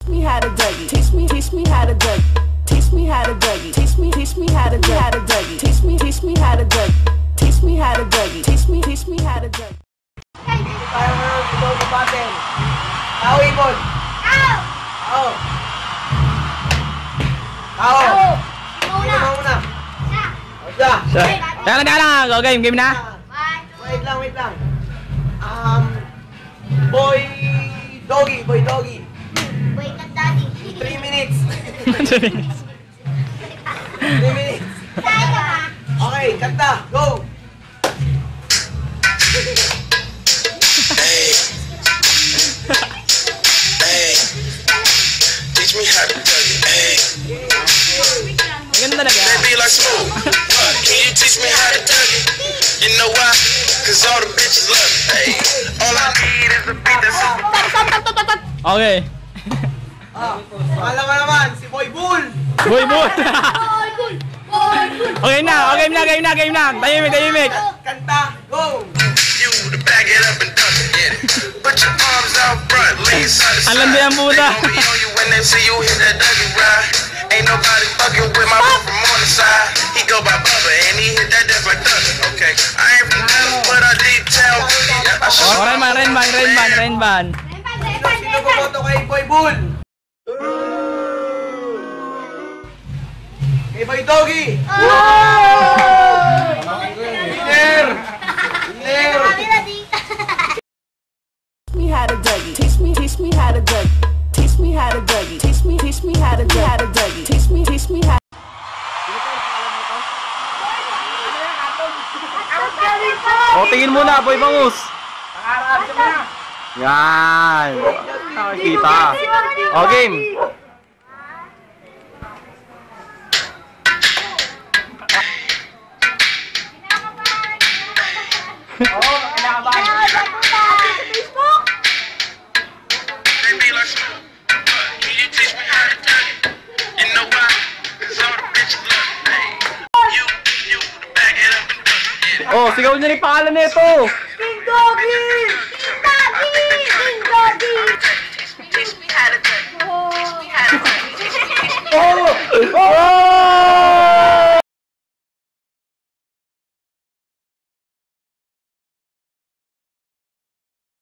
me how to Dougie. Teach me how to Dougie. Teach me how to Dougie. Teach me how to Dougie. Teach me how to Dougie. Teach me how to Dougie. Teach me how to Dougie. Tayo ngayon, ito ang patin. Tao, Ibon. Tao! Tao. Tao. Sino muna? Siya. Teka lang. Go game na. Wait lang. Boy Doggy. Boy kat daddy. 3 minutes. 3 minutes. Tayo ka ba? Okay, kanta. Go. Hey, teach me how to Dougie. Hey, Ganun talaga. baby like smooth. What? Can you teach me how to Dougie? You know why? Cause all the bitches love me. Hey, all I need is a beat that's super. Okay. Alam mo naman, si Boy Bull. Boy. Boy, cool! Okay na. Tahimik. Kanta. Go. You to back it up and dunk it. Get it. Put your arms out front, lean side to side. Alam din ang They puta. gon' be on you when they see you hit that Dougie ride. Ain't nobody fucking with my bro from on the side. He go by Bubba and he hit that death like Dougie. Okay, I ain't from Dallas, but I deep town boogie. I show Oh, rain ban. Sino bumoto kay Boy Bull? Kay Boy Doggy. Winner. Me how to Dougie. Teach me how to Dougie. Teach me how to Dougie. Teach me how to Dougie. Teach me how. O, tingin muna, Boy Bangus. Yan. Nakikita. O, game. baby like smooth. What? Can you teach me how to Dougie? You know why? Cause all the bitches love me. Hey, you to back it up and dunk it. Get it. Oh, sigaw niya yung pangalan nito. King Doggy! Teach me how to Dougie. Teach me how to Dougie. Oh!